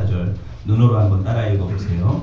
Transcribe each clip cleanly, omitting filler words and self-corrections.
14절 눈으로 한번 따라 읽어보세요.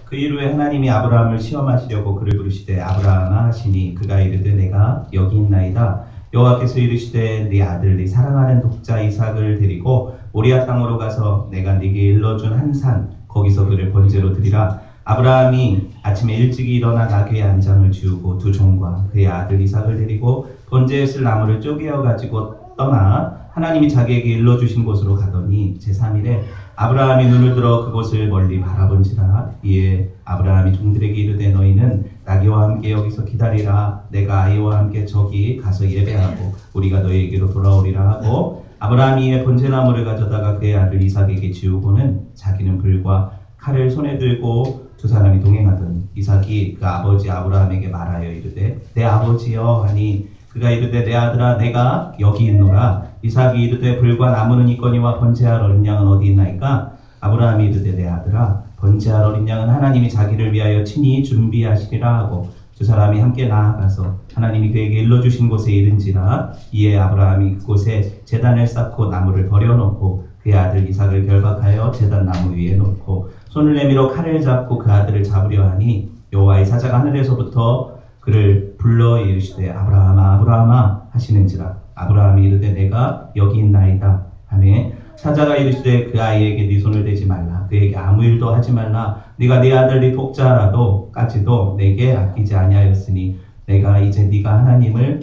그 이후에 하나님이 아브라함을 시험하시려고 그를 부르시되 아브라함아 하시니 그가 이르되 내가 여기 있나이다. 여호와께서 이르시되 네 아들 네 사랑하는 독자 이삭을 데리고 모리아 땅으로 가서 내가 네게 일러준 한 산 거기서 그를 번제로 드리라. 아브라함이 아침에 일찍이 일어나 나귀의 안장을 지우고 두 종과 그의 아들 이삭을 데리고 번제에 쓸 나무를 쪼개어 가지고 떠나 하나님이 자기에게 일러주신 곳으로 가더니 제3일에 아브라함이 눈을 들어 그곳을 멀리 바라본지라. 이에 아브라함이 종들에게 이르되 너희는 나귀와 함께 여기서 기다리라. 내가 아이와 함께 저기 가서 예배하고 우리가 너희에게로 돌아오리라 하고 아브라함이 이에 번제나무를 가져다가 그의 아들 이삭에게 지우고는 자기는 불과 칼을 손에 들고 두 사람이 동행하더니 이삭이 그 아버지 아브라함에게 말하여 이르되 내 아버지여 하니 그가 이르되 내 아들아 내가 여기 있노라. 이삭이 이르되 불과 나무는 있거니와 번제할 어린 양은 어디 있나이까? 아브라함이 이르되 내 아들아 번제할 어린 양은 하나님이 자기를 위하여 친히 준비하시리라 하고 두 사람이 함께 나아가서 하나님이 그에게 일러주신 곳에 이른지라. 이에 아브라함이 그곳에 제단을 쌓고 나무를 버려놓고 그의 아들 이삭을 결박하여 제단 나무 위에 놓고 손을 내밀어 칼을 잡고 그 아들을 잡으려 하니 여호와의 사자가 하늘에서부터 그를 불러 이르시되 아브라함아 아브라함아 하시는지라. 아브라함이 이르되 내가 여기 있나이다 하매 사자가 이르시되 그 아이에게 네 손을 대지 말라. 그에게 아무 일도 하지 말라. 네가 네 아들 네 독자라도 까지도 내게 아끼지 아니하였으니 내가 이제 네가 하나님을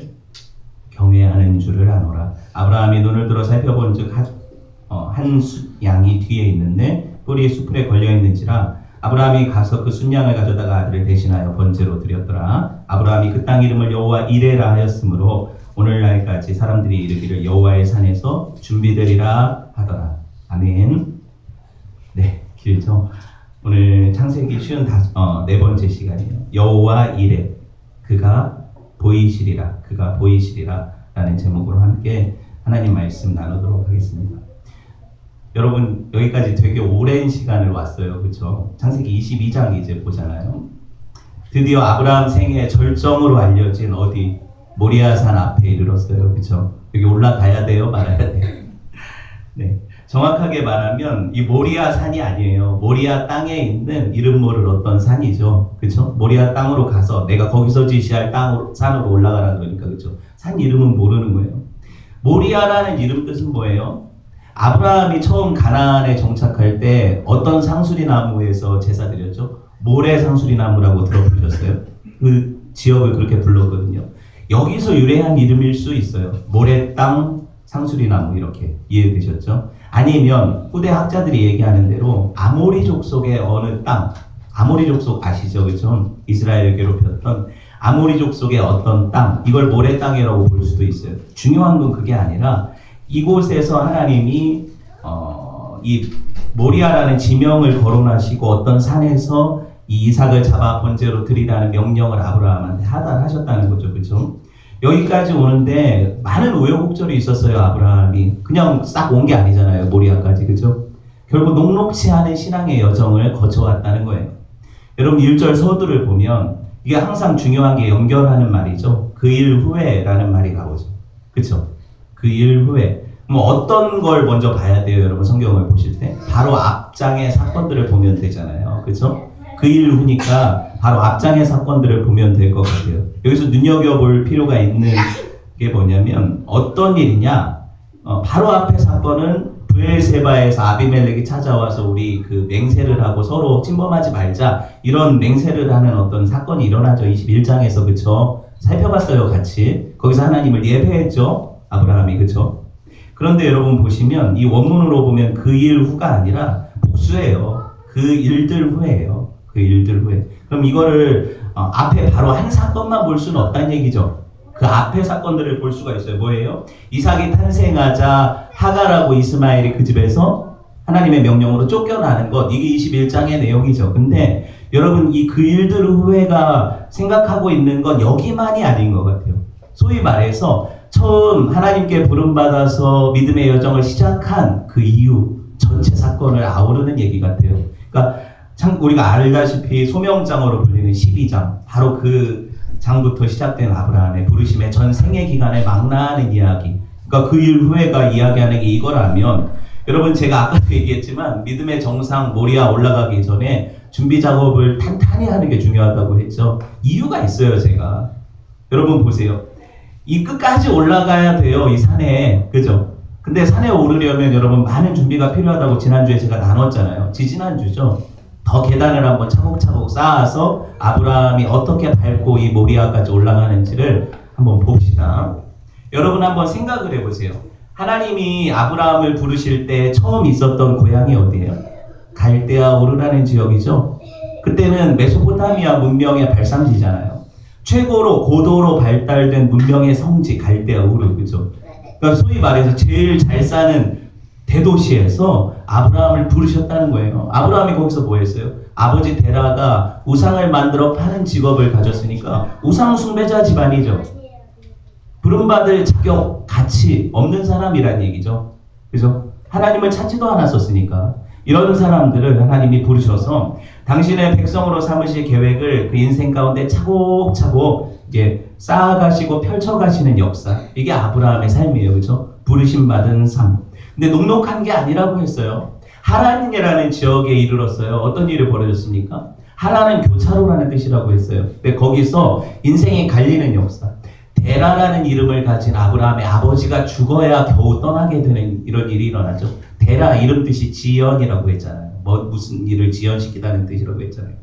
경외하는 줄을 아노라. 아브라함이 눈을 들어 살펴본즉 한 양이 뒤에 있는데 뿔이 수풀에 걸려있는지라. 아브라함이 가서 그 순양을 가져다가 아들을 대신하여 번제로 드렸더라. 아브라함이 그 땅 이름을 여호와 이레라 하였으므로 오늘날까지 사람들이 이르기를 여호와의 산에서 준비되리라 하더라. 아멘. 네, 길죠. 오늘 창세기 쉬운 네 번째 시간이에요. 여호와 이레 그가 보이시리라 그가 보이시리라 라는 제목으로 함께 하나님 말씀 나누도록 하겠습니다. 여러분 여기까지 되게 오랜 시간을 왔어요. 그렇죠? 창세기 22장 이제 보잖아요. 드디어 아브라함 생애 절정으로 알려진 어디 모리아산 앞에 이르렀어요. 그렇죠? 여기 올라가야 돼요? 말아야 돼요? 네, 정확하게 말하면 이 모리아산이 아니에요. 모리아 땅에 있는 이름 모를 어떤 산이죠. 그렇죠? 모리아 땅으로 가서 내가 거기서 지시할 산으로 올라가라 그러니까 그렇죠? 산 이름은 모르는 거예요. 모리아라는 이름 뜻은 뭐예요? 아브라함이 처음 가나안에 정착할 때 어떤 상수리나무에서 제사 드렸죠? 모래 상수리나무라고 들어보셨어요? 그 지역을 그렇게 불렀거든요. 여기서 유래한 이름일 수 있어요. 모래 땅 상수리나무 이렇게 이해되셨죠? 아니면 후대 학자들이 얘기하는 대로 아모리 족속의 어느 땅, 아모리 족속 아시죠? 그렇죠? 이스라엘을 괴롭혔던 아모리 족속의 어떤 땅, 이걸 모래 땅이라고 볼 수도 있어요. 중요한 건 그게 아니라 이곳에서 하나님이 이 모리아라는 지명을 거론하시고 어떤 산에서 이 이삭을 잡아 번제로 드리라는 명령을 아브라함한테 하셨다는 거죠. 그렇죠? 여기까지 오는데 많은 우여곡절이 있었어요. 아브라함이 그냥 싹 온 게 아니잖아요. 모리아까지. 그렇죠? 결국 녹록치 않은 신앙의 여정을 거쳐왔다는 거예요. 여러분 1절 서두를 보면 이게 항상 중요한 게 연결하는 말이죠. 그 일 후에라는 말이 나오죠. 그렇죠? 그 일 후에 뭐 어떤 걸 먼저 봐야 돼요? 여러분 성경을 보실 때 바로 앞장의 사건들을 보면 되잖아요. 그렇죠? 그 일 후니까 바로 앞장의 사건들을 보면 될 것 같아요. 여기서 눈여겨볼 필요가 있는 게 뭐냐면 어떤 일이냐? 바로 앞의 사건은 브엘세바에서 아비멜렉이 찾아와서 우리 그 맹세를 하고 서로 침범하지 말자 이런 맹세를 하는 어떤 사건이 일어나죠. 21장에서 그쵸? 살펴봤어요. 같이. 거기서 하나님을 예배했죠. 아브라함이. 그쵸? 그런데 여러분 보시면 이 원문으로 보면 그 일 후가 아니라 복수예요. 그 일들 후예요. 그 일들 후에. 그럼 이거를 앞에 바로 한 사건만 볼 수는 없다는 얘기죠. 그 앞에 사건들을 볼 수가 있어요. 뭐예요? 이삭이 탄생하자 하갈하고 이스마엘이 그 집에서 하나님의 명령으로 쫓겨나는 것. 이게 21장의 내용이죠. 근데 여러분 이 그 일들 후에가 생각하고 있는 건 여기만이 아닌 것 같아요. 소위 말해서 처음 하나님께 부름받아서 믿음의 여정을 시작한 그 이후 전체 사건을 아우르는 얘기 같아요. 그러니까 참 우리가 알다시피 소명장으로 불리는 12장 바로 그 장부터 시작된 아브라함의 부르심의 전 생애 기간을 망라하는 이야기. 그러니까 그 일 후에가 이야기하는 게 이거라면 여러분 제가 아까도 얘기했지만 믿음의 정상 모리아 올라가기 전에 준비 작업을 탄탄히 하는 게 중요하다고 했죠. 이유가 있어요, 제가. 여러분 보세요. 이 끝까지 올라가야 돼요, 이 산에. 그죠? 근데 산에 오르려면 여러분 많은 준비가 필요하다고 지난주에 제가 나눴잖아요. 지지난주죠. 더 계단을 한번 차곡차곡 쌓아서 아브라함이 어떻게 밟고 이 모리아까지 올라가는지를 한번 봅시다. 여러분 한번 생각을 해보세요. 하나님이 아브라함을 부르실 때 처음 있었던 고향이 어디예요? 갈대아 우르라는 지역이죠. 그때는 메소포타미아 문명의 발상지잖아요. 최고로 고도로 발달된 문명의 성지 갈대아 우르, 그죠? 그러니까 소위 말해서 제일 잘 사는 대도시에서 아브라함을 부르셨다는 거예요. 아브라함이 거기서 뭐 했어요? 아버지 데라가 우상을 만들어 파는 직업을 가졌으니까 우상 숭배자 집안이죠. 부름받을 자격, 가치 없는 사람이란 얘기죠. 그죠? 하나님을 찾지도 않았었으니까. 이런 사람들을 하나님이 부르셔서 당신의 백성으로 삼으실 계획을 그 인생 가운데 차곡차곡 이제 쌓아가시고 펼쳐가시는 역사. 이게 아브라함의 삶이에요. 그죠? 부르심 받은 삶. 근데 녹록한 게 아니라고 했어요. 하란이라는 지역에 이르렀어요. 어떤 일이 벌어졌습니까? 하란은 교차로라는 뜻이라고 했어요. 근데 거기서 인생이 갈리는 역사. 데라라는 이름을 가진 아브라함의 아버지가 죽어야 겨우 떠나게 되는 이런 일이 일어나죠. 데라 이름 뜻이 지연이라고 했잖아요. 무슨 일을 지연시키다는 뜻이라고 했잖아요.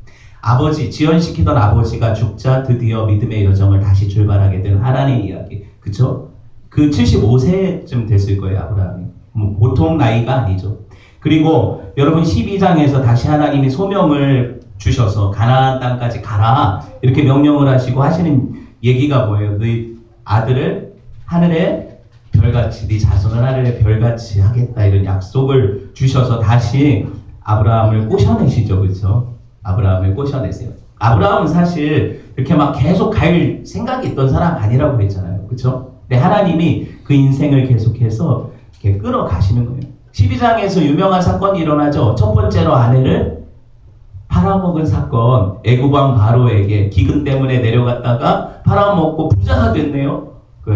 아버지, 지연시키던 아버지가 죽자 드디어 믿음의 여정을 다시 출발하게 된 하란의 이야기. 그쵸? 그 75세쯤 됐을 거예요, 아브라함이. 뭐 보통 나이가 아니죠. 그리고 여러분 12장에서 다시 하나님이 소명을 주셔서 가나안 땅까지 가라 이렇게 명령을 하시고 하시는 얘기가 뭐예요? 너희 아들을 하늘의 별같이, 네 자손을 하늘의 별같이 하겠다 이런 약속을 주셔서 다시 아브라함을 꼬셔내시죠. 그렇죠? 아브라함을 꼬셔내세요. 아브라함은 사실 이렇게 막 계속 갈 생각이 있던 사람 아니라고 했잖아요. 그렇죠? 근데 하나님이 그 인생을 계속해서 이렇게 끌어가시는 거예요. 12장에서 유명한 사건이 일어나죠. 첫 번째로 아내를 팔아먹은 사건. 애국왕 바로에게 기근 때문에 내려갔다가 팔아먹고 부자가 됐네요.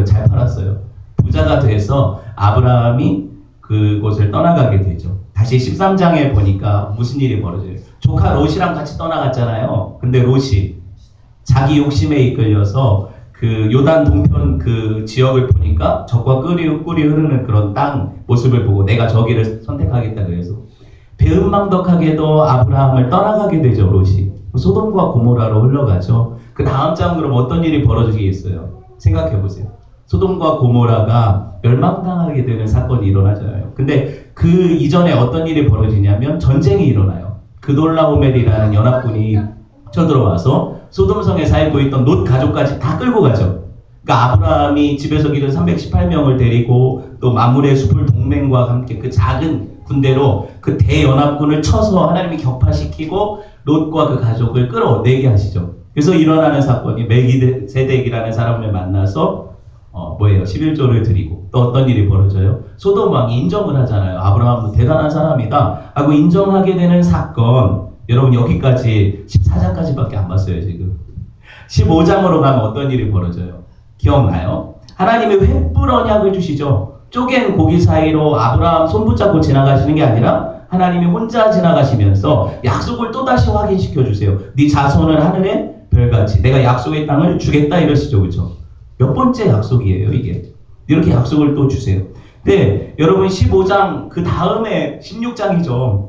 잘 팔았어요. 부자가 돼서 아브라함이 그곳을 떠나가게 되죠. 다시 13장에 보니까 무슨 일이 벌어져요. 조카 롯이랑 같이 떠나갔잖아요. 근데 롯이 자기 욕심에 이끌려서 그 요단 동편 그 지역을 보니까 적과 꿀이 흐르는 그런 땅 모습을 보고 내가 저기를 선택하겠다 그래서 배은망덕하게도 아브라함을 떠나가게 되죠. 롯이. 소돔과 고모라로 흘러가죠. 그 다음 장 그럼 어떤 일이 벌어지겠어요? 생각해보세요. 소돔과 고모라가 멸망당하게 되는 사건이 일어나잖아요. 근데 그 이전에 어떤 일이 벌어지냐면 전쟁이 일어나요. 그돌라오멜이라는 연합군이 쳐들어와서 소돔성에 살고 있던 롯 가족까지 다 끌고 가죠. 그러니까 아브라함이 집에서 기른 318명을 데리고 또 마물의 숲을 동맹과 함께 그 작은 군대로 그 대연합군을 쳐서 하나님이 격파시키고 롯과 그 가족을 끌어내게 하시죠. 그래서 일어나는 사건이 멜기세덱이라는 사람을 만나서 11조를 드리고 또 어떤 일이 벌어져요? 소돔 왕이 인정을 하잖아요. 아브라함은 대단한 사람이다 하고 인정하게 되는 사건. 여러분 여기까지 14장까지밖에 안 봤어요 지금. 15장으로 가면 어떤 일이 벌어져요? 기억나요? 하나님이 횃불 언약을 주시죠. 쪼갠 고기 사이로 아브라함 손붙잡고 지나가시는 게 아니라 하나님이 혼자 지나가시면서 약속을 또다시 확인시켜 주세요. 네 자손을 하늘의 별같이 내가 약속의 땅을 주겠다 이러시죠. 그렇죠? 몇 번째 약속이에요 이게. 이렇게 약속을 또 주세요. 근데 여러분 15장 그 다음에 16장이죠.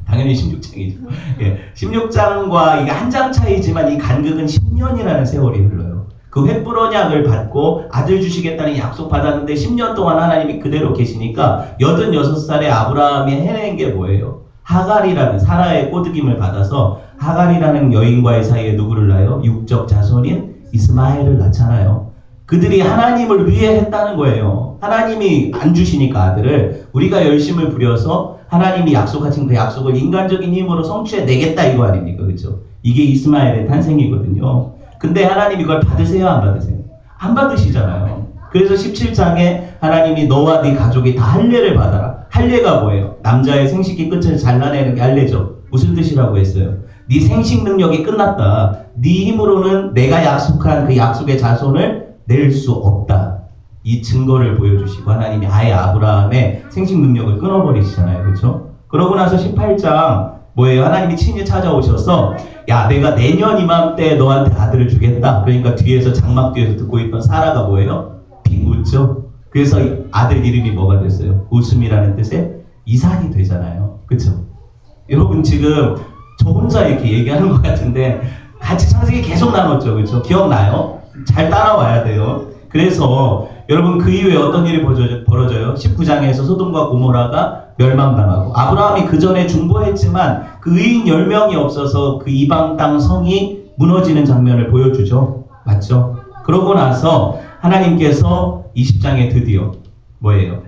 당연히 16장이죠. 예, 16장과 이게 한 장 차이지만 이 간극은 10년이라는 세월이 흘러요. 그 횃불 언약을 받고 아들 주시겠다는 약속 받았는데 10년 동안 하나님이 그대로 계시니까 86살에 아브라함이 해낸 게 뭐예요? 하갈이라는 사라의 꼬드김을 받아서 하갈이라는 여인과의 사이에 누구를 낳아요? 육적 자손인 이스마엘을 낳잖아요. 그들이 하나님을 위해 했다는 거예요. 하나님이 안 주시니까 아들을 우리가 열심을 부려서 하나님이 약속하신 그 약속을 인간적인 힘으로 성취해내겠다 이거 아닙니까? 그렇죠? 이게 이스마엘의 탄생이거든요. 근데 하나님 이걸 받으세요? 안 받으세요? 안 받으시잖아요. 그래서 17장에 하나님이 너와 네 가족이 다 할례를 받아라. 할례가 뭐예요? 남자의 생식기 끝을 잘라내는 게 할례죠. 무슨 뜻이라고 했어요? 네 생식 능력이 끝났다. 네 힘으로는 내가 약속한 그 약속의 자손을 낼 수 없다. 이 증거를 보여주시고 하나님이 아예 아브라함의 생식 능력을 끊어버리시잖아요. 그렇죠? 그러고 나서 18장 뭐예요? 하나님이 친히 찾아오셔서 야 내가 내년 이맘때 너한테 아들을 주겠다. 그러니까 뒤에서 장막 뒤에서 듣고 있던 사라가 뭐예요? 웃죠. 그래서 아들 이름이 뭐가 됐어요? 웃음이라는 뜻의 이삭이 되잖아요. 그렇죠? 여러분 지금 저 혼자 이렇게 얘기하는 것 같은데 같이 창세기 계속 나눴죠. 그렇죠? 기억나요? 잘 따라와야 돼요. 그래서 여러분 그 이후에 어떤 일이 벌어져요? 19장에서 소돔과 고모라가 멸망당하고 아브라함이 그 전에 중보했지만 그 의인 10명이 없어서 그 이방 땅 성이 무너지는 장면을 보여주죠. 맞죠? 그러고 나서 하나님께서 20장에 드디어 뭐예요?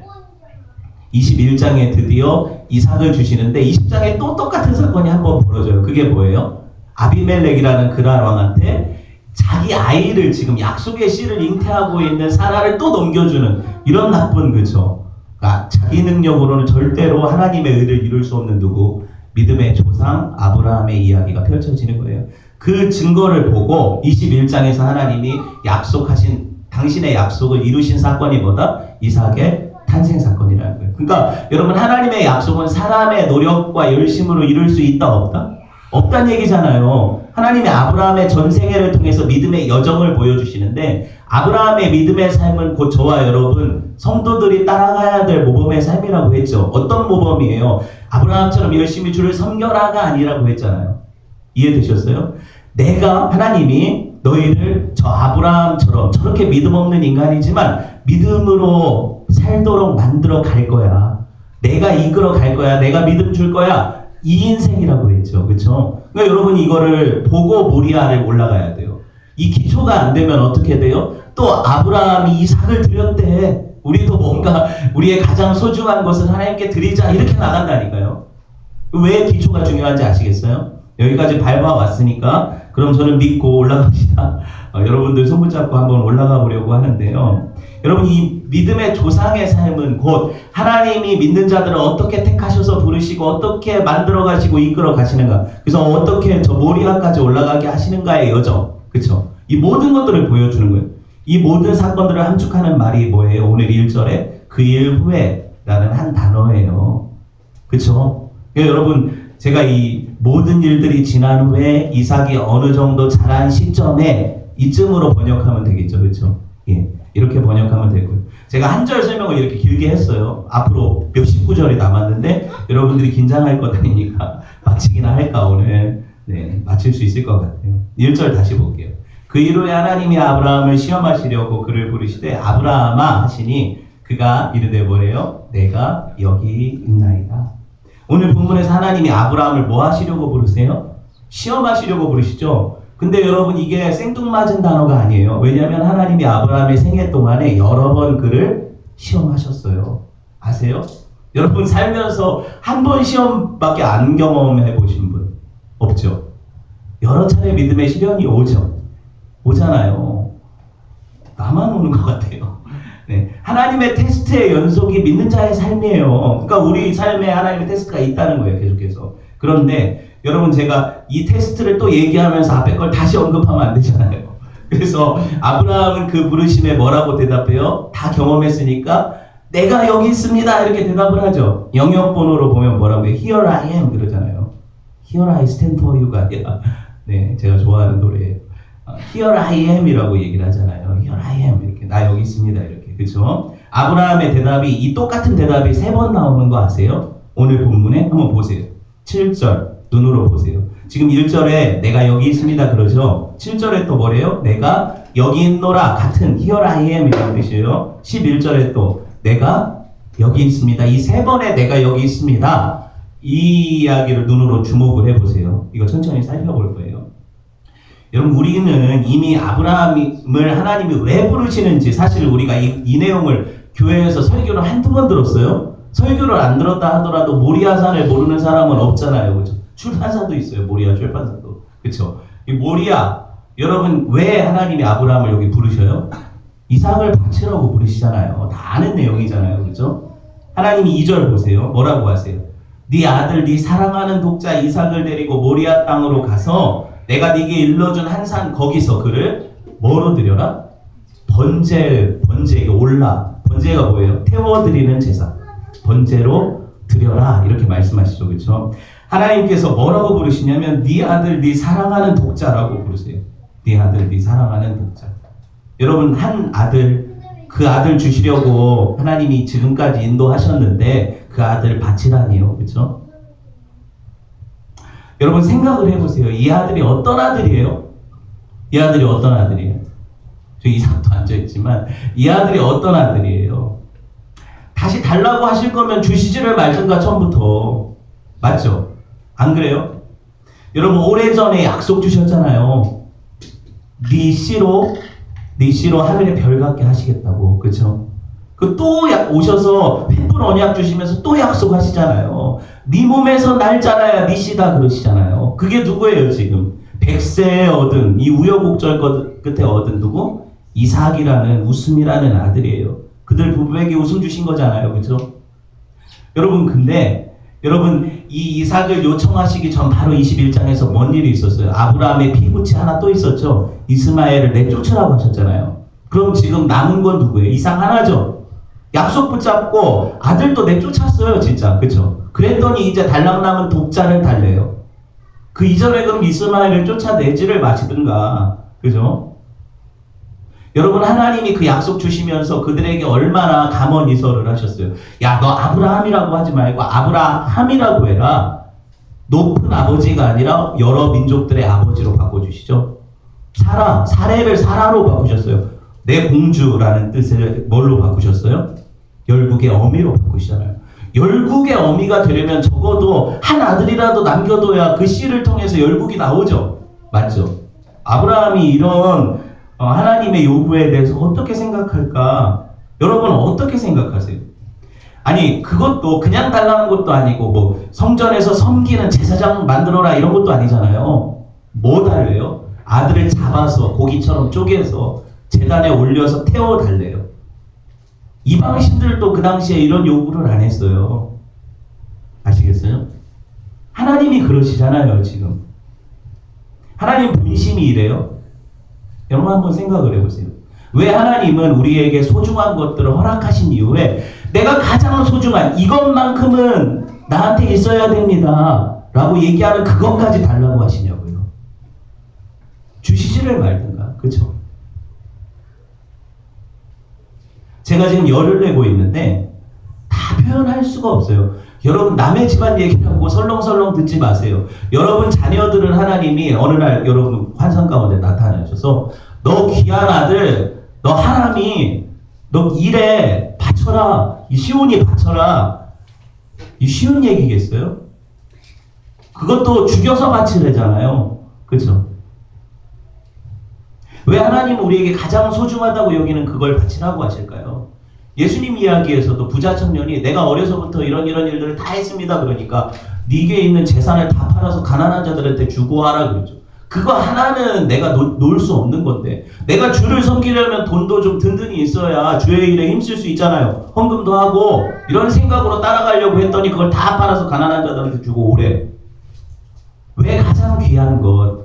21장에 드디어 이삭을 주시는데 20장에 또 똑같은 사건이 한번 벌어져요. 그게 뭐예요? 아비멜렉이라는 그랄 왕한테 자기 아이를 지금 약속의 씨를 잉태하고 있는 사라를 또 넘겨주는 이런 나쁜 그죠? 그러니까 자기 능력으로는 절대로 하나님의 의를 이룰 수 없는 누구? 믿음의 조상 아브라함의 이야기가 펼쳐지는 거예요. 그 증거를 보고 21장에서 하나님이 약속하신 당신의 약속을 이루신 사건이 뭐다? 이삭의 탄생 사건이라는 거예요. 그러니까 여러분 하나님의 약속은 사람의 노력과 열심으로 이룰 수 있다 없다? 없다는 얘기잖아요. 하나님이 아브라함의 전생애를 통해서 믿음의 여정을 보여주시는데 아브라함의 믿음의 삶은 곧 저와 여러분 성도들이 따라가야 될 모범의 삶이라고 했죠. 어떤 모범이에요? 아브라함처럼 열심히 주를 섬겨라가 아니라고 했잖아요. 이해되셨어요? 내가 하나님이 너희를 저 아브라함처럼 저렇게 믿음 없는 인간이지만 믿음으로 살도록 만들어 갈 거야. 내가 이끌어 갈 거야. 내가 믿음 줄 거야. 이 인생이라고 했죠. 그렇죠? 그러니까 여러분 이거를 보고 모리아를 올라가야 돼요. 이 기초가 안 되면 어떻게 돼요? 또 아브라함이 이삭을 드렸대. 우리도 뭔가 우리의 가장 소중한 것을 하나님께 드리자 이렇게 나간다니까요. 왜 기초가 중요한지 아시겠어요? 여기까지 밟아왔으니까 그럼 저는 믿고 올라갑시다. 여러분들 손 붙잡고 한번 올라가 보려고 하는데요. 여러분 이 믿음의 조상의 삶은 곧 하나님이 믿는 자들을 어떻게 택하셔서 부르시고 어떻게 만들어 가시고 이끌어 가시는가. 그래서 어떻게 저 모리아까지 올라가게 하시는가의 여정. 그렇죠? 이 모든 것들을 보여주는 거예요. 이 모든 사건들을 함축하는 말이 뭐예요? 오늘 1절에 그 일 후에 라는 한 단어예요. 그렇죠? 여러분 제가 이 모든 일들이 지난 후에 이삭이 어느 정도 자란 시점에 이쯤으로 번역하면 되겠죠. 그렇죠? 예. 이렇게 번역하면 되고요. 제가 한 절 설명을 이렇게 길게 했어요. 앞으로 몇십 구절이 남았는데 여러분들이 긴장할 것 아니니까 마치기나 할까 오늘. 네, 마칠 수 있을 것 같아요. 1절 다시 볼게요. 그 이후에 하나님이 아브라함을 시험하시려고 그를 부르시되 아브라함아 하시니 그가 이르되 뭐래요? 내가 여기 있나이다. 오늘 본문에서 하나님이 아브라함을 뭐 하시려고 부르세요? 시험하시려고 부르시죠. 근데 여러분 이게 생뚱맞은 단어가 아니에요. 왜냐하면 하나님이 아브라함의 생애 동안에 여러 번 그를 시험하셨어요. 아세요? 여러분 살면서 한 번 시험밖에 안 경험해 보신 분 없죠? 여러 차례 믿음의 시련이 오잖아요. 나만 오는 것 같아요. 네. 하나님의 테스트의 연속이 믿는 자의 삶이에요. 그러니까 우리 삶에 하나님의 테스트가 있다는 거예요. 계속해서. 그런데 여러분 제가 이 테스트를 또 얘기하면서 앞에 걸 다시 언급하면 안 되잖아요. 그래서 아브라함은 그 부르심에 뭐라고 대답해요? 다 경험했으니까 내가 여기 있습니다 이렇게 대답을 하죠. 영역 번호로 보면 뭐라고 해요? Here I am 그러잖아요. Here I stand for you가 아니라 네, 제가 좋아하는 노래예요. Here I am 이라고 얘기를 하잖아요. Here I am 이렇게 나 여기 있습니다 이렇게. 그렇죠? 아브라함의 대답이 이 똑같은 대답이 3번 나오는 거 아세요? 오늘 본문에 한번 보세요. 7절 눈으로 보세요. 지금 1절에 내가 여기 있습니다 그러죠. 7절에 또 뭐래요? 내가 여기 있노라 같은 Here I am 이라는 뜻이에요. 11절에 또 내가 여기 있습니다. 이 3번에 내가 여기 있습니다. 이 이야기를 눈으로 주목을 해보세요. 이거 천천히 살펴볼 거예요. 여러분 우리는 이미 아브라함을 하나님이 왜 부르시는지 사실 우리가 이 내용을 교회에서 설교를 한두 번 들었어요. 설교를 안 들었다 하더라도 모리아산을 모르는 사람은 없잖아요. 그렇죠? 출판사도 있어요. 모리아 출판사도. 그렇죠? 이 모리아 여러분 왜 하나님이 아브라함을 여기 부르셔요? 이삭을 바치라고 부르시잖아요. 다 아는 내용이잖아요. 그렇죠? 하나님이 2절 보세요. 뭐라고 하세요? 네 아들 네 사랑하는 독자 이삭을 데리고 모리아 땅으로 가서 내가 네게 일러준 한 산 거기서 그를 뭐로 드려라? 번제에 올라. 번제가 뭐예요? 태워드리는 제사. 번제로 드려라 이렇게 말씀하시죠. 그렇죠? 하나님께서 뭐라고 부르시냐면 네 아들 네 사랑하는 독자라고 부르세요. 네 아들 네 사랑하는 독자. 여러분 한 아들 그 아들 주시려고 하나님이 지금까지 인도하셨는데 그 아들 바치라니요. 그렇죠? 여러분 생각을 해보세요. 이 아들이 어떤 아들이에요? 이 아들이 어떤 아들이에요? 저 이삭도 앉아있지만 이 아들이 어떤 아들이에요? 다시 달라고 하실 거면 주시지를 말든가 처음부터. 맞죠? 안 그래요? 여러분 오래전에 약속 주셨잖아요. 네 씨로 하늘의 별 같게 하시겠다고. 그렇죠? 그 또 오셔서 횃불 언약 주시면서 또 약속하시잖아요. 네 몸에서 날 자라야 네 씨다 그러시잖아요. 그게 누구예요 지금? 백세에 얻은 이 우여곡절 끝에 얻은 누구? 이삭이라는 웃음이라는 아들이에요. 그들 부부에게 웃음 주신 거잖아요. 그렇죠? 여러분 근데 여러분 이 이삭을 요청하시기 전 바로 21장에서 뭔 일이 있었어요? 아브라함의 피부치 하나 또 있었죠. 이스마엘을 내쫓으라고 하셨잖아요. 그럼 지금 남은 건 누구예요? 이삭 하나죠. 약속 붙잡고 아들도 내쫓았어요. 진짜. 그렇죠? 그랬더니 이제 달랑 남은 독자를 달래요. 그 이전에 그럼 이스마엘을 쫓아내지를 마시든가. 그죠? 여러분 하나님이 그 약속 주시면서 그들에게 얼마나 감언이설을 하셨어요. 야, 너 아브라함이라고 하지 말고 아브라함이라고 해라. 높은 아버지가 아니라 여러 민족들의 아버지로 바꿔주시죠. 사레를 사라로 바꾸셨어요. 내 공주라는 뜻을 뭘로 바꾸셨어요? 열국의 어미로 바꾸시잖아요. 열국의 어미가 되려면 적어도 한 아들이라도 남겨둬야 그 씨를 통해서 열국이 나오죠. 맞죠? 아브라함이 이런 하나님의 요구에 대해서 어떻게 생각할까? 여러분 어떻게 생각하세요? 아니 그것도 그냥 달라는 것도 아니고 뭐 성전에서 섬기는 제사장 만들어라 이런 것도 아니잖아요. 뭐 달래요? 아들을 잡아서 고기처럼 쪼개서 제단에 올려서 태워 달래요. 이방신들도 그 당시에 이런 요구를 안 했어요. 아시겠어요? 하나님이 그러시잖아요. 지금 하나님 본심이 이래요. 여러분 한번 생각을 해보세요. 왜 하나님은 우리에게 소중한 것들을 허락하신 이후에 내가 가장 소중한 이것만큼은 나한테 있어야 됩니다 라고 얘기하는 그것까지 달라고 하시냐고요. 주시지를 말든가. 그렇죠? 제가 지금 열을 내고 있는데 다 표현할 수가 없어요. 여러분 남의 집안 얘기라고 설렁설렁 듣지 마세요. 여러분 자녀들은 하나님이 어느 날 여러분 환상 가운데 나타나셔서 너 귀한 아들, 너 하람이 너 일에 바쳐라. 이 시온이 바쳐라. 이 쉬운 얘기겠어요? 그것도 죽여서 바치래잖아요. 그렇죠? 왜 하나님은 우리에게 가장 소중하다고 여기는 그걸 바치라고 하실까요? 예수님 이야기에서도 부자 청년이 내가 어려서부터 이런 일들을 다 했습니다. 그러니까 네게 있는 재산을 다 팔아서 가난한 자들한테 주고 하라 그러죠. 그거 하나는 내가 놓을 수 없는 건데 내가 주를 섬기려면 돈도 좀 든든히 있어야 주의 일에 힘쓸 수 있잖아요. 헌금도 하고 이런 생각으로 따라가려고 했더니 그걸 다 팔아서 가난한 자들한테 주고 오래. 왜 가장 귀한 것,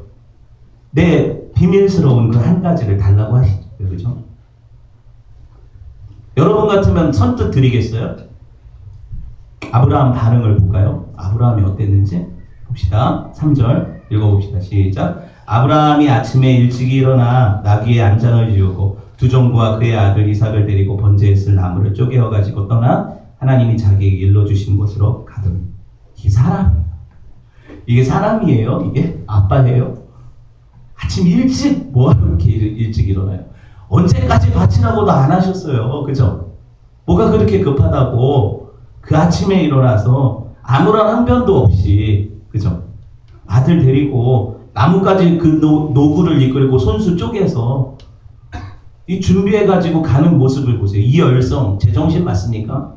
내 비밀스러운 그 한 가지를 달라고 하시죠. 그렇죠? 여러분 같으면 선뜻 드리겠어요? 아브라함 반응을 볼까요? 아브라함이 어땠는지 봅시다. 3절 읽어봅시다. 시작. 아브라함이 아침에 일찍 일어나 나귀의 안장을 지우고 두 종과 그의 아들 이삭을 데리고 번제에 쓸 나무를 쪼개어 가지고 떠나 하나님이 자기에게 일러주신 곳으로 가더니. 이게 사람이에요. 이게 사람이에요? 이게 아빠예요? 아침 일찍 뭐하러 이렇게 일찍 일어나요? 언제까지 바치라고도 안 하셨어요. 그죠? 뭐가 그렇게 급하다고 그 아침에 일어나서 아무런 항변도 없이, 그죠? 아들 데리고 나무까지 그 노구를 이끌고 손수 쪼개서 이 준비해가지고 가는 모습을 보세요. 이 열성, 제정신 맞습니까?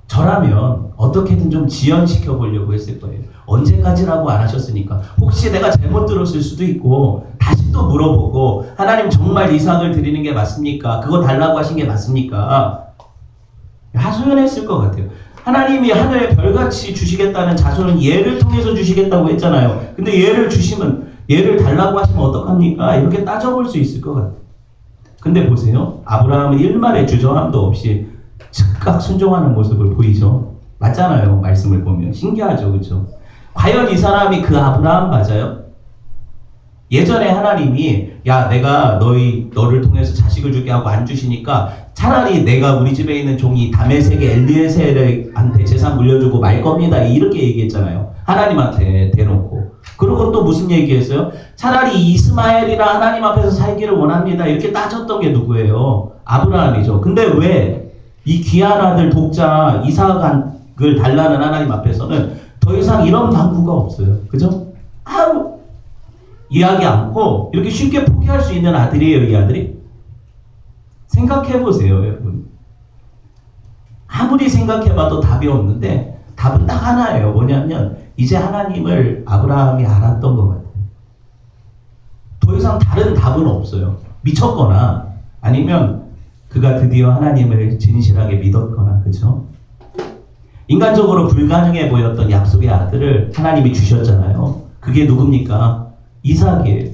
저라면 어떻게든 좀 지연시켜 보려고 했을 거예요. 언제까지라고 안 하셨으니까. 혹시 내가 잘못 들었을 수도 있고 다시 또 물어보고 하나님 정말 이삭을 드리는 게 맞습니까? 그거 달라고 하신 게 맞습니까? 하소연했을 것 같아요. 하나님이 하늘에 별같이 주시겠다는 자손은 얘를 통해서 주시겠다고 했잖아요. 근데 얘를 주시면 얘를 달라고 하시면 어떡합니까? 이렇게 따져볼 수 있을 것 같아요. 근데 보세요. 아브라함은 일말의 주저함도 없이 즉각 순종하는 모습을 보이죠. 맞잖아요. 말씀을 보면. 신기하죠. 그렇죠? 과연 이 사람이 그 아브라함 맞아요? 예전에 하나님이 야 내가 너를 통해서 자식을 주게 하고 안 주시니까 차라리 내가 우리 집에 있는 종이 다메섹의 엘리에셀한테 재산 물려주고 말 겁니다. 이렇게 얘기했잖아요. 하나님한테 대놓고. 그리고 또 무슨 얘기했어요? 차라리 이스마엘이라 하나님 앞에서 살기를 원합니다. 이렇게 따졌던 게 누구예요? 아브라함이죠. 근데 왜 이 귀한 아들 독자 이삭을 달라는 하나님 앞에서는 더 이상 이런 방구가 없어요. 그죠? 아무 이야기 않고 이렇게 쉽게 포기할 수 있는 아들이에요. 이 아들이. 생각해보세요. 여러분. 아무리 생각해봐도 답이 없는데 답은 딱 하나예요. 뭐냐면 이제 하나님을 아브라함이 알았던 것 같아요. 더 이상 다른 답은 없어요. 미쳤거나 아니면 그가 드디어 하나님을 진실하게 믿었거나. 그렇죠? 인간적으로 불가능해 보였던 약속의 아들을 하나님이 주셨잖아요. 그게 누굽니까? 이삭이에요.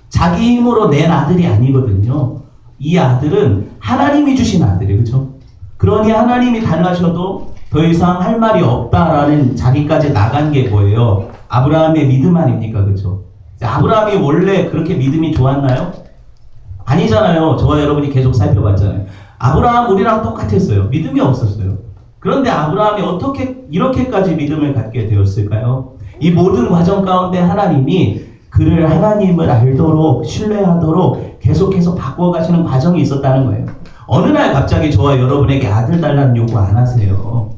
자기 힘으로 낸 아들이 아니거든요. 이 아들은 하나님이 주신 아들이에요. 그렇죠? 그러니 하나님이 달라셔도 더 이상 할 말이 없다라는 자리까지 나간 게 뭐예요? 아브라함의 믿음 아닙니까? 그렇죠? 아브라함이 원래 그렇게 믿음이 좋았나요? 아니잖아요. 저와 여러분이 계속 살펴봤잖아요. 아브라함 우리랑 똑같았어요. 믿음이 없었어요. 그런데 아브라함이 어떻게 이렇게까지 믿음을 갖게 되었을까요? 이 모든 과정 가운데 하나님이 그를 하나님을 알도록 신뢰하도록 계속해서 바꿔가시는 과정이 있었다는 거예요. 어느 날 갑자기 저와 여러분에게 아들 달라는 요구 안 하세요.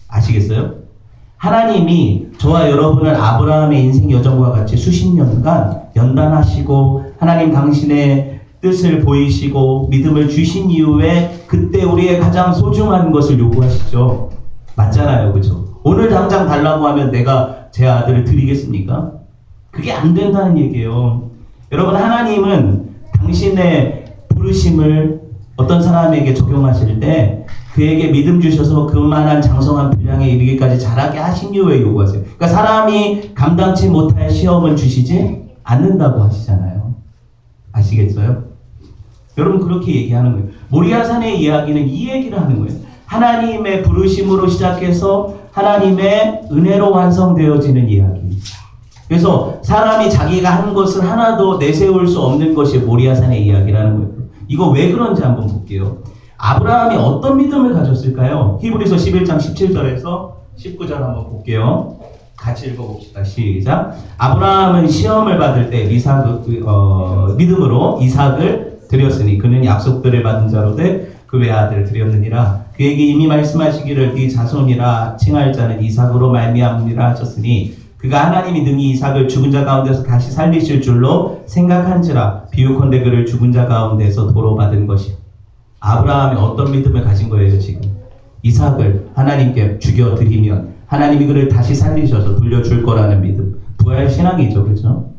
아시겠어요? 하나님이 저와 여러분을 아브라함의 인생 여정과 같이 수십 년간 연단하시고 하나님 당신의 뜻을 보이시고 믿음을 주신 이후에 그때 우리의 가장 소중한 것을 요구하시죠. 맞잖아요. 그죠? 오늘 당장 달라고 하면 내가 제 아들을 드리겠습니까? 그게 안 된다는 얘기예요. 여러분, 하나님은 당신의 부르심을 어떤 사람에게 적용하실 때 그에게 믿음 주셔서 그만한 장성한 분량에 이르기까지 자라게 하신 이후에 요구하세요. 그러니까 사람이 감당치 못할 시험을 주시지 않는다고 하시잖아요. 아시겠어요? 여러분 그렇게 얘기하는 거예요. 모리아산의 이야기는 이 얘기를 하는 거예요. 하나님의 부르심으로 시작해서 하나님의 은혜로 완성되어지는 이야기. 그래서 사람이 자기가 한 것을 하나도 내세울 수 없는 것이 모리아산의 이야기라는 거예요. 이거 왜 그런지 한번 볼게요. 아브라함이 어떤 믿음을 가졌을까요? 히브리서 11장 17절에서 19절 한번 볼게요. 같이 읽어봅시다. 시작. 아브라함은 시험을 받을 때 믿음으로 이삭을 드렸으니 그는 약속들을 받은 자로되 그 외아들을 드렸느니라. 그에게 이미 말씀하시기를 네 자손이라 칭할 자는 이삭으로 말미암으리라 하셨으니 그가 하나님이 능히 이삭을 죽은 자 가운데서 다시 살리실 줄로 생각한지라. 비유컨대 그를 죽은 자 가운데서 도로 받은 것이. 아브라함이 어떤 믿음을 가진 거예요 지금? 이삭을 하나님께 죽여드리면 하나님이 그를 다시 살리셔서 돌려줄 거라는 믿음. 부활 신앙이죠. 그렇죠?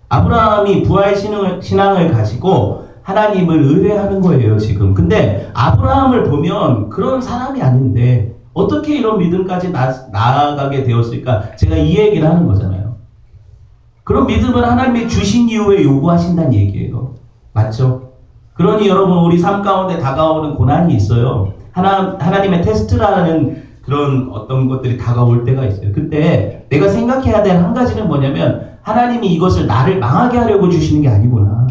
아브라함이 부활 신앙을 가지고 하나님을 의뢰하는 거예요 지금. 근데 아브라함을 보면 그런 사람이 아닌데 어떻게 이런 믿음까지 나아가게 되었을까? 제가 이 얘기를 하는 거잖아요. 그런 믿음을 하나님이 주신 이후에 요구하신다는 얘기예요. 맞죠? 그러니 여러분 우리 삶 가운데 다가오는 고난이 있어요. 하나님의 테스트라는 그런 어떤 것들이 다가올 때가 있어요. 그때 내가 생각해야 될 한 가지는 뭐냐면 하나님이 이것을 나를 망하게 하려고 주시는 게 아니구나.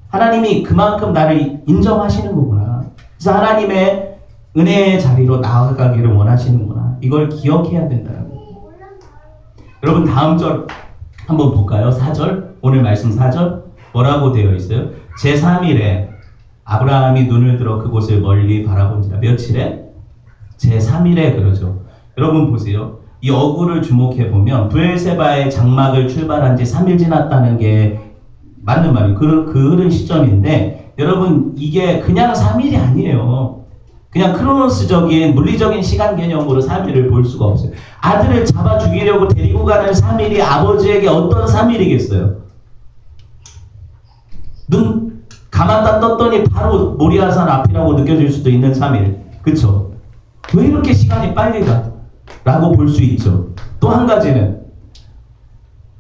하나님이 그만큼 나를 인정하시는 거구나. 그래서 하나님의 은혜의 자리로 나아가기를 원하시는구나. 이걸 기억해야 된다는 거예요. 여러분 다음 절 한번 볼까요? 4절. 오늘 말씀 4절. 뭐라고 되어 있어요? 제3일에 아브라함이 눈을 들어 그곳을 멀리 바라본지라. 며칠에? 제3일에 그러죠. 여러분 보세요. 이 어구를 주목해보면 브엘세바의 장막을 출발한 지 3일 지났다는 게 맞는 말이에요. 그 흐른 시점인데 여러분 이게 그냥 3일이 아니에요. 그냥 크로노스적인 물리적인 시간 개념으로 3일을 볼 수가 없어요. 아들을 잡아 죽이려고 데리고 가는 3일이 아버지에게 어떤 3일이겠어요? 눈 감았다 떴더니 바로 모리아산 앞이라고 느껴질 수도 있는 3일. 그쵸? 왜 이렇게 시간이 빨리 가? 라고 볼 수 있죠. 또 한 가지는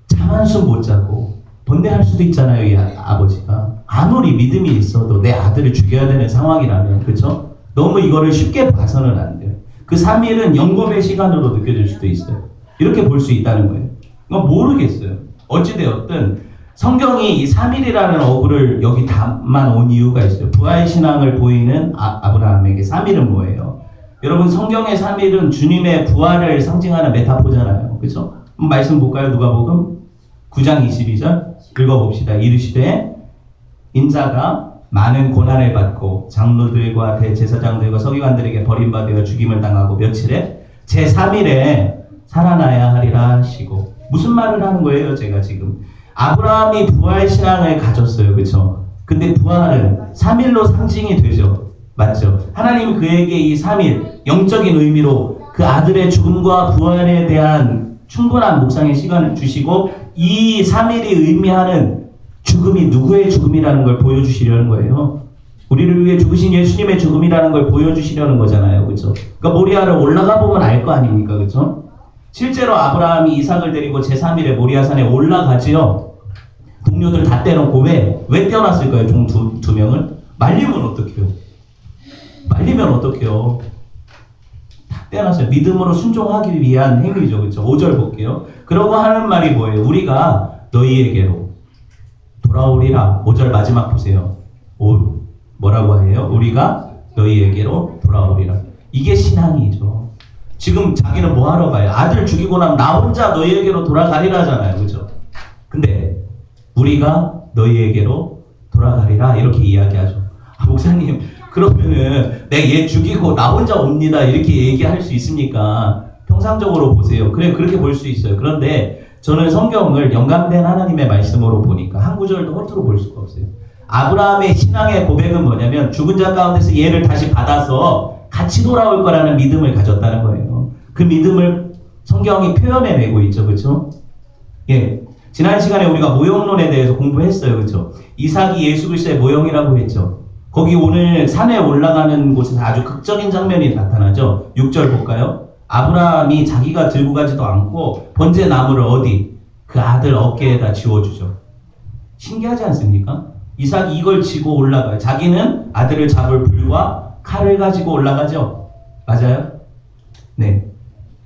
잠 한숨 못 자고 번뇌할 수도 있잖아요, 이 아버지가. 아무리 믿음이 있어도 내 아들을 죽여야 되는 상황이라면, 그렇죠? 너무 이거를 쉽게 봐서는 안 돼요. 그 3일은 영겁의 시간으로 느껴질 수도 있어요. 이렇게 볼 수 있다는 거예요. 모르겠어요. 어찌되었든 성경이 이 3일이라는 어구를 여기 담아 온 이유가 있어요. 부활신앙을 보이는 아브라함에게 3일은 뭐예요? 여러분, 성경의 3일은 주님의 부활을 상징하는 메타포잖아요. 그렇죠? 말씀 볼까요? 누가복음 9장 22절 읽어봅시다. 이르시되 인자가 많은 고난을 받고 장로들과 대제사장들과 서기관들에게 버림받아 죽임을 당하고 며칠에 제3일에 살아나야 하리라 하시고. 무슨 말을 하는 거예요? 제가 지금 아브라함이 부활신앙을 가졌어요. 그렇죠? 근데 부활은 3일로 상징이 되죠. 맞죠? 하나님이 그에게 이 3일 영적인 의미로 그 아들의 죽음과 부활에 대한 충분한 묵상의 시간을 주시고 이 3일이 의미하는 죽음이 누구의 죽음이라는 걸 보여주시려는 거예요. 우리를 위해 죽으신 예수님의 죽음이라는 걸 보여주시려는 거잖아요. 그렇죠? 그러니까 모리아를 올라가 보면 알 거 아닙니까? 그렇죠? 실제로 아브라함이 이삭을 데리고 제3일에 모리아산에 올라가지요. 동료들 다 떼놓고 왜 떼어놨을까요? 종 두 명을? 말리면 어떡해요? 말리면 어떡해요? 다 떼어놨어요. 믿음으로 순종하기 위한 행위죠. 그렇죠? 5절 볼게요. 그러고 하는 말이 뭐예요? 우리가 너희에게로 돌아오리라. 5절 마지막 보세요. 뭐라고 해요? 우리가 너희에게로 돌아오리라. 이게 신앙이죠. 지금 자기는 뭐 하러 가요? 아들 죽이고 나면 나 혼자 너희에게로 돌아가리라잖아요. 그죠? 근데 우리가 너희에게로 돌아가리라 이렇게 이야기하죠. 목사님, 그러면은 내가 얘 죽이고 나 혼자 옵니다 이렇게 얘기할 수 있습니까? 평상적으로 보세요. 그래, 그렇게 볼 수 있어요. 그런데 저는 성경을 영감된 하나님의 말씀으로 보니까 한 구절도 허투루 볼 수가 없어요. 아브라함의 신앙의 고백은 뭐냐면 죽은 자 가운데서 얘를 다시 받아서 같이 돌아올 거라는 믿음을 가졌다는 거예요. 그 믿음을 성경이 표현해내고 있죠. 그렇죠? 예. 지난 시간에 우리가 모형론에 대해서 공부했어요. 그렇죠? 이삭이 예수 그리스도의 모형이라고 했죠. 거기 오늘 산에 올라가는 곳에서 아주 극적인 장면이 나타나죠. 6절 볼까요? 아브라함이 자기가 들고 가지도 않고 번제 나무를 어디? 그 아들 어깨에다 지워주죠. 신기하지 않습니까? 이삭이 이걸 지고 올라가요. 자기는 아들을 잡을 불과 칼을 가지고 올라가죠. 맞아요? 네.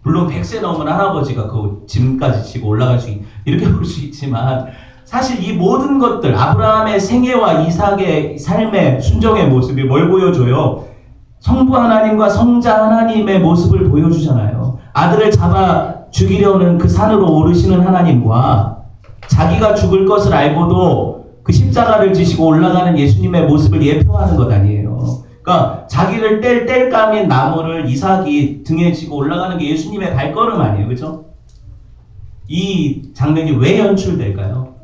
물론 100세 넘은 할아버지가 그 짐까지 지고 올라갈 수 이렇게 볼 수 있지만 사실 이 모든 것들 아브라함의 생애와 이삭의 삶의 순종의 모습이 뭘 보여줘요? 성부 하나님과 성자 하나님의 모습을 보여주잖아요. 아들을 잡아 죽이려는 그 산으로 오르시는 하나님과 자기가 죽을 것을 알고도 그 십자가를 지시고 올라가는 예수님의 모습을 예표하는 것 아니에요. 그러니까 자기를 뗄 감인 나무를 이삭이 등에 지고 올라가는 게 예수님의 발걸음 아니에요. 그렇죠? 이 장면이 왜 연출될까요?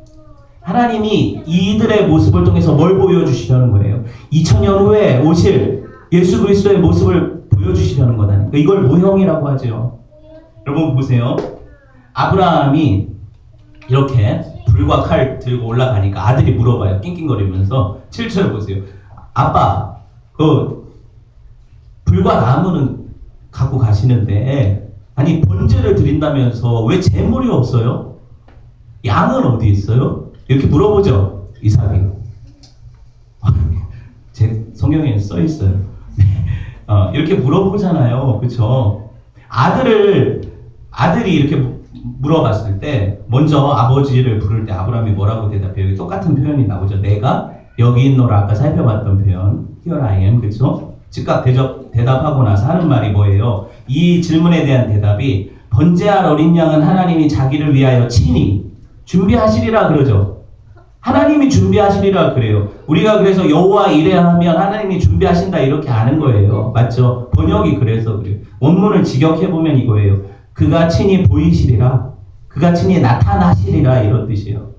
하나님이 이들의 모습을 통해서 뭘 보여주시려는 거예요? 2000년 후에 오실 예수 그리스도의 모습을 보여주시려는 것 아닙니까? 이걸 모형이라고 하죠. 여러분 보세요. 아브라함이 이렇게 불과 칼 들고 올라가니까 아들이 물어봐요. 낑낑거리면서 7절 보세요. 아빠, 불과 나무는 갖고 가시는데 아니 번제를 드린다면서 왜 제물이 없어요? 양은 어디 있어요? 이렇게 물어보죠. 이삭이. 제 성경에 써 있어요. 이렇게 물어보잖아요. 그쵸? 아들이 이렇게 물어봤을 때 먼저 아버지를 부를 때 아브라함이 뭐라고 대답해요? 여기 똑같은 표현이 나오죠. 내가 여기 있노라. 아까 살펴봤던 표현. Here I am. 그쵸? 즉각 대답하고 나서 하는 말이 뭐예요? 이 질문에 대한 대답이 번제할 어린 양은 하나님이 자기를 위하여 친히 준비하시리라 그러죠. 하나님이 준비하시리라 그래요. 우리가 그래서 여호와 이레야 하면 하나님이 준비하신다 이렇게 아는 거예요. 맞죠? 번역이 그래서 그래요. 원문을 직역해보면 이거예요. 그가 친히 보이시리라. 그가 친히 나타나시리라 이런 뜻이에요.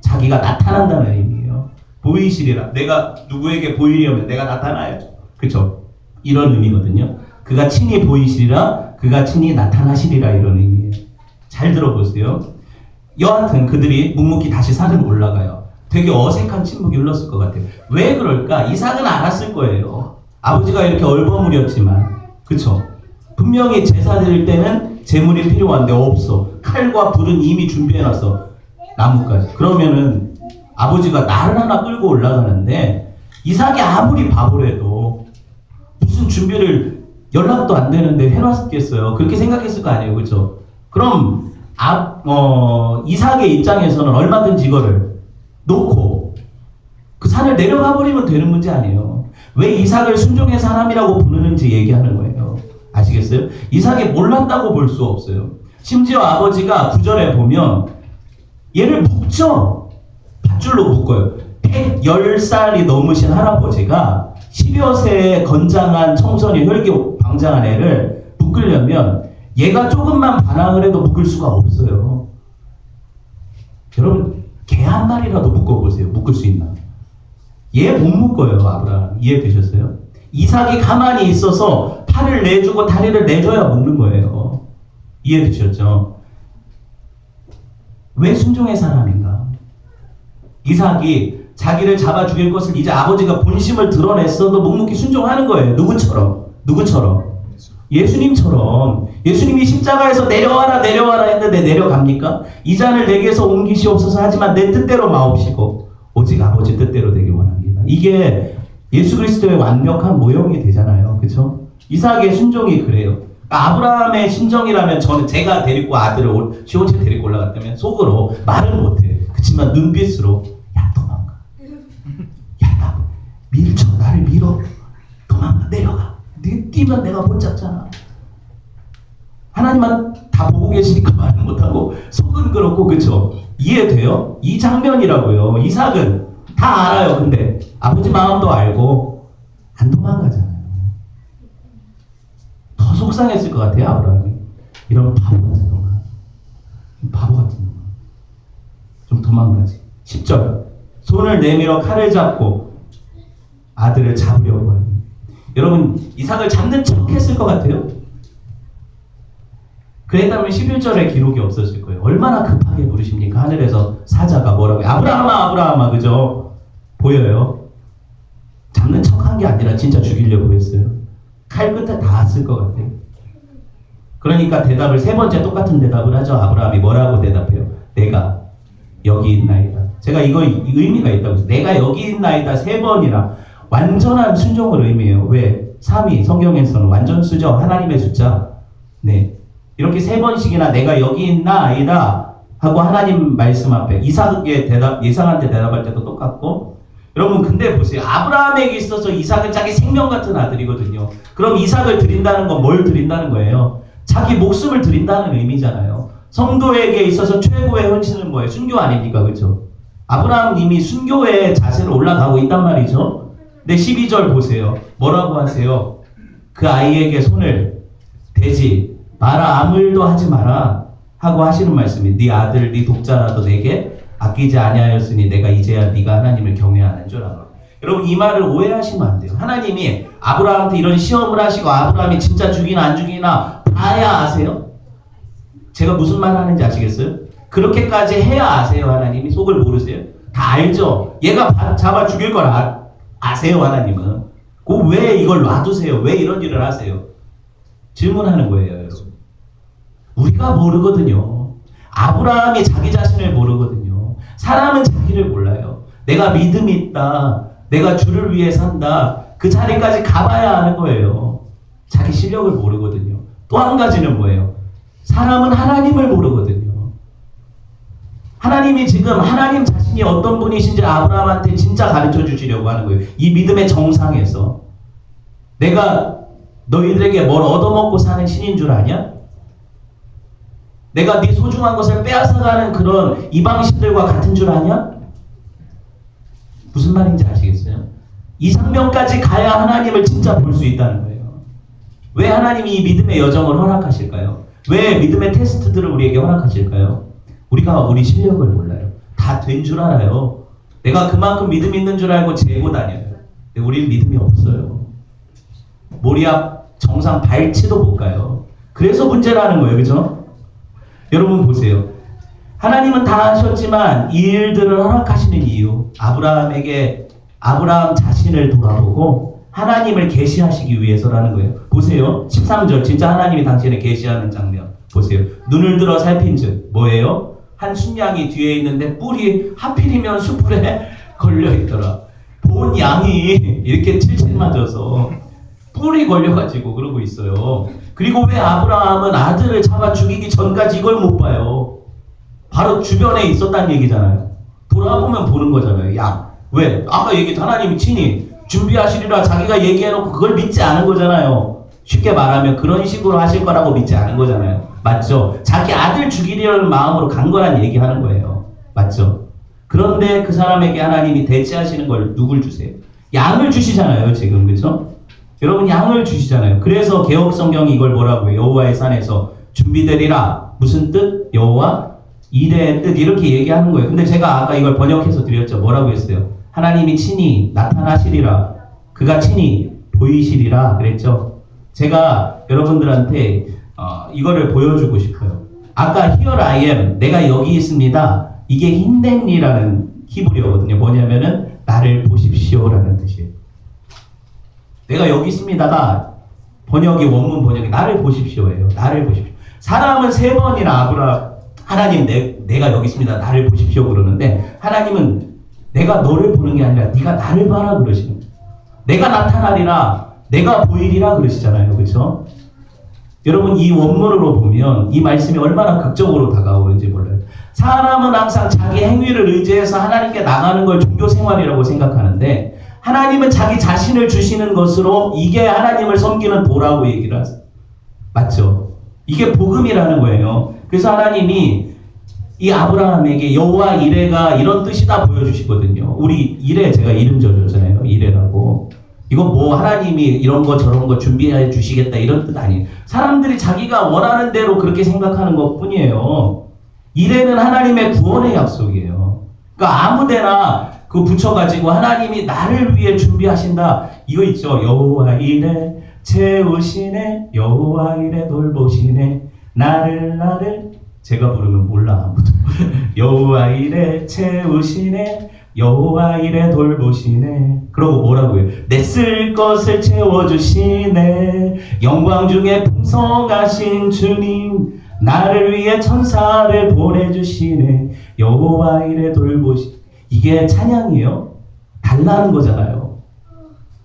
자기가 나타난다는 의미예요. 보이시리라. 내가 누구에게 보이려면 내가 나타나야죠. 그렇죠? 이런 의미거든요. 그가 친히 보이시리라. 그가 친히 나타나시리라 이런 의미예요. 잘 들어보세요. 여하튼 그들이 묵묵히 다시 산을 올라가요. 되게 어색한 침묵이 흘렀을 것 같아요. 왜 그럴까? 이삭은 알았을 거예요. 아버지가 이렇게 얼버무렸지만 그쵸? 분명히 제사 드릴 때는 제물이 필요한데 없어. 칼과 불은 이미 준비해놨어. 나무까지. 그러면은 아버지가 나를 하나 끌고 올라가는데 이삭이 아무리 바보래도 무슨 준비를 연락도 안 되는데 해놨겠어요. 그렇게 생각했을 거 아니에요. 그렇죠? 그럼 이삭의 입장에서는 얼마든지 이거를 놓고 그 산을 내려가 버리면 되는 문제 아니에요. 왜 이삭을 순종의 사람이라고 부르는지 얘기하는 거예요. 아시겠어요? 이삭이 몰랐다고 볼 수 없어요. 심지어 아버지가 9절에 보면 얘를 묶죠. 밧줄로 묶어요. 110살이 넘으신 할아버지가 10여 세의 건장한 청소년 혈기 방장한 애를 묶으려면 얘가 조금만 반항을 해도 묶을 수가 없어요. 여러분 개 한 마리라도 묶어보세요. 묶을 수 있나? 얘 못 묶어요. 아브라함 이해되셨어요? 이삭이 가만히 있어서 팔을 내주고 다리를 내줘야 묶는 거예요. 이해되셨죠? 왜 순종의 사람인가? 이삭이 자기를 잡아 죽일 것을 이제 아버지가 본심을 드러냈어도 묵묵히 순종하는 거예요. 누구처럼? 예수님처럼. 예수님이 십자가에서 내려와라 했는데 내려갑니까? 이 잔을 내게서 옮기시옵소서 하지만 내 뜻대로 마옵시고 오직 아버지 뜻대로 되길 원합니다. 이게 예수 그리스도의 완벽한 모형이 되잖아요. 그렇죠? 이삭의 순종이 그래요. 그러니까 아브라함의 심정이라면 저는 제가 데리고 아들을 시온에 데리고 올라갔다면 속으로 말은 못해요. 그렇지만 눈빛으로 야 도망가. 야 밀쳐 나를 밀어. 도망가 내려가. 네 뛰면 내가 못 잡잖아. 하나님은 다 보고 계시니까 말은 못하고 속은 그렇고 그렇죠? 이해돼요? 이 장면이라고요. 이삭은 다 알아요. 근데 아버지 마음도 알고 안 도망가잖아요. 더 속상했을 것 같아요. 아브라함이. 이런 바보 같은 놈아. 좀 도망가지. 10절 손을 내밀어 칼을 잡고 아들을 잡으려고 하니 여러분 이삭을 잡는 척 했을 것 같아요. 그랬다면 11절에 기록이 없었을 거예요. 얼마나 급하게 부르십니까? 하늘에서 사자가 뭐라고 해요? 아브라함아 그죠? 보여요? 잡는 척한 게 아니라 진짜 죽이려고 했어요. 칼 끝에 닿았을 것 같아요. 그러니까 대답을 세 번째 똑같은 대답을 하죠. 아브라함이 뭐라고 대답해요? 내가 여기 있나이다. 제가 이거 의미가 있다고 했어요. 내가 여기 있나이다 세 번이라 완전한 순종을 의미해요. 왜? 3이 성경에서는 완전 수죠. 하나님의 숫자. 네. 이렇게 세 번씩이나 내가 여기 있나이다 하고 하나님 말씀 앞에 이삭의 대답, 이삭한테 대답할 때도 똑같고 여러분 근데 보세요. 아브라함에게 있어서 이삭은 자기 생명 같은 아들이거든요. 그럼 이삭을 드린다는 건 뭘 드린다는 거예요? 자기 목숨을 드린다는 의미잖아요. 성도에게 있어서 최고의 헌신은 뭐예요? 순교 아닙니까? 그렇죠? 아브라함은 이미 순교의 자세로 올라가고 있단 말이죠. 근데 12절 보세요. 뭐라고 하세요? 그 아이에게 손을 대지 마라 아무 일도 하지 마라 하고 하시는 말씀이 네 아들 네 독자라도 내게 아끼지 아니하였으니 내가 이제야 네가 하나님을 경외하는 줄 알아. 여러분 이 말을 오해하시면 안 돼요. 하나님이 아브라함한테 이런 시험을 하시고 아브라함이 진짜 죽이나 안 죽이나 봐야 아세요? 제가 무슨 말 하는지 아시겠어요? 그렇게까지 해야 아세요. 하나님이 속을 모르세요? 다 알죠. 얘가 잡아 죽일 걸 아세요. 하나님은. 왜 이걸 놔두세요? 왜 이런 일을 하세요? 질문하는 거예요. 여러분. 우리가 모르거든요. 아브라함이 자기 자신을 모르거든요. 사람은 자기를 몰라요. 내가 믿음이 있다. 내가 주를 위해 산다. 그 자리까지 가봐야 하는 거예요. 자기 실력을 모르거든요. 또 한 가지는 뭐예요? 사람은 하나님을 모르거든요. 하나님이 지금 하나님 자신이 어떤 분이신지 아브라함한테 진짜 가르쳐 주시려고 하는 거예요. 이 믿음의 정상에서. 내가 너희들에게 뭘 얻어먹고 사는 신인 줄 아냐? 내가 네 소중한 것을 빼앗아가는 그런 이방신들과 같은 줄 아냐? 무슨 말인지 아시겠어요? 이 장면까지 가야 하나님을 진짜 볼 수 있다는 거예요. 왜 하나님이 이 믿음의 여정을 허락하실까요? 왜 믿음의 테스트들을 우리에게 허락하실까요? 우리가 우리 실력을 몰라요. 다 된 줄 알아요. 내가 그만큼 믿음 있는 줄 알고 재고 다녀요. 근데 우리는 믿음이 없어요. 모리아 정상 발치도 못 가요. 그래서 문제라는 거예요. 그죠? 여러분 보세요. 하나님은 다 하셨지만 이 일들을 허락하시는 이유 아브라함 자신을 돌아보고 하나님을 계시하시기 위해서라는 거예요. 보세요. 13절 진짜 하나님이 당신을 계시하는 장면 보세요. 눈을 들어 살핀즉 뭐예요? 한 순양이 뒤에 있는데 뿔이 하필이면 숯불에 걸려있더라. 본 양이 이렇게 칠칠 맞아서 뿔이 걸려가지고 그러고 있어요. 그리고 왜 아브라함은 아들을 잡아 죽이기 전까지 이걸 못 봐요? 바로 주변에 있었다는 얘기잖아요. 돌아보면 보는 거잖아요. 야, 왜? 아까 얘기했던 하나님이 친히 준비하시리라 자기가 얘기해놓고 그걸 믿지 않은 거잖아요. 쉽게 말하면 그런 식으로 하실 거라고 믿지 않은 거잖아요. 맞죠? 자기 아들 죽이려는 마음으로 간 거란 얘기하는 거예요. 맞죠? 그런데 그 사람에게 하나님이 대체하시는 걸 누굴 주세요? 양을 주시잖아요. 지금 그렇죠? 여러분 양을 주시잖아요. 그래서 개혁 성경이 이걸 뭐라고 해요? 여호와의 산에서 준비되리라. 무슨 뜻? 여호와 이레의 뜻 이렇게 얘기하는 거예요. 근데 제가 아까 이걸 번역해서 드렸죠. 뭐라고 했어요? 하나님이 친히 나타나시리라. 그가 친히 보이시리라 그랬죠. 제가 여러분들한테 이거를 보여주고 싶어요. 아까 Here I am, 내가 여기 있습니다. 이게 힌넨리라는 히브리어거든요. 뭐냐면은 나를 보십시오라는 뜻이에요. 내가 여기 있습니다가 번역이 원문 번역이 나를 보십시오예요. 나를 보십시오. 사람은 3번이나 하나님 내가 여기 있습니다. 나를 보십시오 그러는데 하나님은 내가 너를 보는 게 아니라 네가 나를 봐라 그러시는 거예요. 내가 나타나리라 내가 보이리라 그러시잖아요. 그렇죠? 여러분 이 원문으로 보면 이 말씀이 얼마나 극적으로 다가오는지 몰라요. 사람은 항상 자기 행위를 의지해서 하나님께 나가는 걸 종교생활이라고 생각하는데 하나님은 자기 자신을 주시는 것으로 이게 하나님을 섬기는 도라고 얘기를 하세요. 맞죠? 이게 복음이라는 거예요. 그래서 하나님이 이 아브라함에게 여호와 이레가 이런 뜻이다 보여주시거든요. 우리 이레 제가 이름 지어줬잖아요. 이레라고. 이거 뭐 하나님이 이런 거 저런 거 준비해 주시겠다 이런 뜻 아니에요. 사람들이 자기가 원하는 대로 그렇게 생각하는 것 뿐이에요. 이레는 하나님의 구원의 약속이에요. 그러니까 아무데나 그 붙여가지고 하나님이 나를 위해 준비하신다. 이거 있죠. 여호와 이레 채우시네 여호와 이레 돌보시네 나를 제가 부르면 몰라 아무도. 여호와 이레 채우시네 여호와 이레 돌보시네. 그러고 뭐라고 해요? 내 쓸 것을 채워주시네 영광 중에 풍성하신 주님 나를 위해 천사를 보내주시네 여호와 이레 돌보시네. 이게 찬양이에요? 달라는 거잖아요.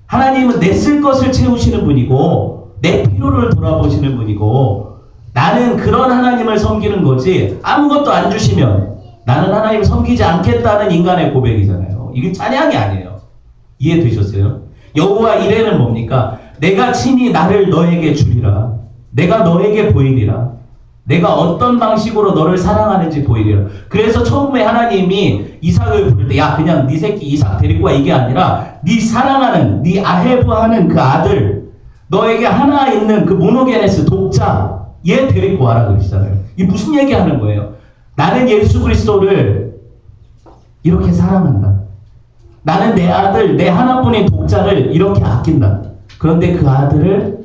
하나님은 내 쓸 것을 채우시는 분이고 내 필요를 돌아보시는 분이고 나는 그런 하나님을 섬기는 거지 아무것도 안 주시면 나는 하나님을 섬기지 않겠다는 인간의 고백이잖아요. 이게 찬양이 아니에요. 이해되셨어요? 여호와 이레는 뭡니까? 내가 친히 나를 너에게 주리라. 내가 너에게 보이리라. 내가 어떤 방식으로 너를 사랑하는지 보이리라. 그래서 처음에 하나님이 이삭을 부를 때 야 그냥 네 새끼 이삭 데리고 와 이게 아니라 네 사랑하는 네 아헤브하는 그 아들 너에게 하나 있는 그 모노게네스 독자 얘 데리고 와라 그러시잖아요. 이게 무슨 얘기하는 거예요? 나는 예수 그리스도를 이렇게 사랑한다. 나는 내 아들 내 하나뿐인 독자를 이렇게 아낀다. 그런데 그 아들을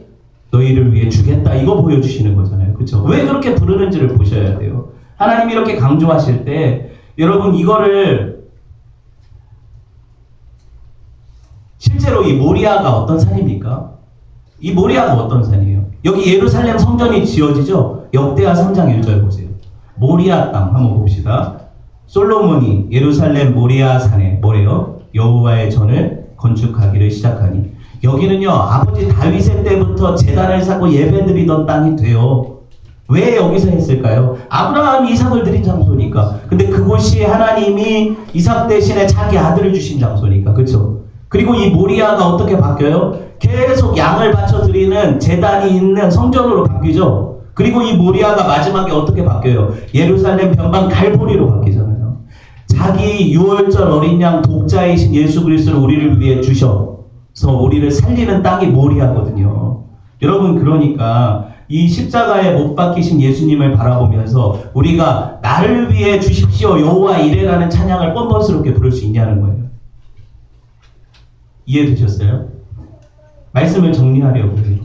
너희를 위해 주겠다. 이거 보여주시는 거잖아요. 그렇죠? 왜 그렇게 부르는지를 보셔야 돼요. 하나님이 이렇게 강조하실 때 여러분 이거를 실제로 이 모리아가 어떤 산입니까? 이 모리아가 어떤 산이에요? 여기 예루살렘 성전이 지어지죠? 역대하 3장 1절 보세요. 모리아 땅 한번 봅시다. 솔로몬이 예루살렘 모리아 산에 뭐래요? 여호와의 전을 건축하기를 시작하니 여기는요 아버지 다윗의 때부터 제단을 쌓고 예배드리던 땅이 돼요. 왜 여기서 했을까요? 아브라함이 이삭을 드린 장소니까. 근데 그곳이 하나님이 이삭 대신에 자기 아들을 주신 장소니까. 그렇죠? 그리고 이 모리아가 어떻게 바뀌어요? 계속 양을 바쳐 드리는 제단이 있는 성전으로 바뀌죠. 그리고 이 모리아가 마지막에 어떻게 바뀌어요? 예루살렘 변방 갈보리로 바뀌잖아요. 자기 유월절 어린 양 독자이신 예수 그리스도를 우리를 위해 주셔서 우리를 살리는 땅이 모리아거든요. 여러분 그러니까 이 십자가에 못 박히신 예수님을 바라보면서 우리가 나를 위해 주십시오 여호와 이레라는 찬양을 뻔뻔스럽게 부를 수 있냐는 거예요. 이해되셨어요? 말씀을 정리하려고 해요.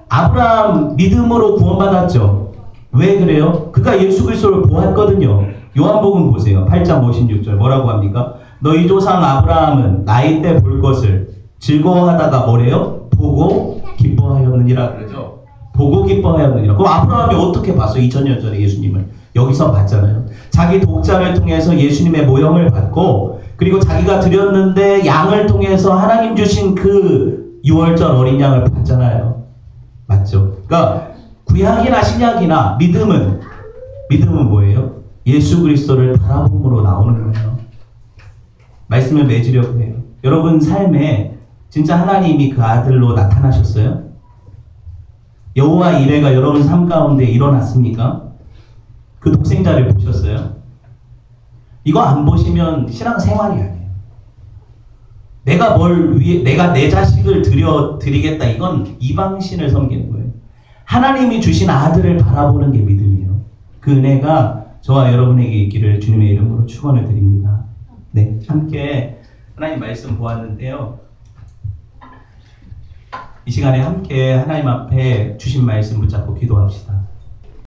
아브라함 믿음으로 구원받았죠. 왜 그래요? 그가 예수 그리스도를 보았거든요. 요한복음 보세요. 8장 56절 뭐라고 합니까? 너희 조상 아브라함은 나이 때 볼 것을 즐거워하다가 뭐래요? 보고 기뻐하였느니라 그러죠. 보고 기뻐하였느니라. 그럼 아브라함이 어떻게 봤어요? 2000년 전에 예수님을. 여기서 봤잖아요. 자기 독자를 통해서 예수님의 모형을 받고, 그리고 자기가 드렸는데 양을 통해서 하나님 주신 그 6월절 어린 양을 봤잖아요. 맞죠? 그러니까 구약이나 신약이나 믿음은 뭐예요? 예수 그리스도를 바라봄으로 나오는 거예요. 말씀을 맺으려고 해요. 여러분 삶에 진짜 하나님이 그 아들로 나타나셨어요? 여호와 이레가 여러분 삶 가운데 일어났습니까? 그 독생자를 보셨어요? 이거 안 보시면 신앙생활이 아니에요. 내가 내 자식을 드리겠다. 이건 이방신을 섬기는 거예요. 하나님이 주신 아들을 바라보는 게 믿음이에요. 그 은혜가 저와 여러분에게 있기를 주님의 이름으로 축원을 드립니다. 네, 함께 하나님 말씀 보았는데요. 이 시간에 함께 하나님 앞에 주신 말씀 붙잡고 기도합시다.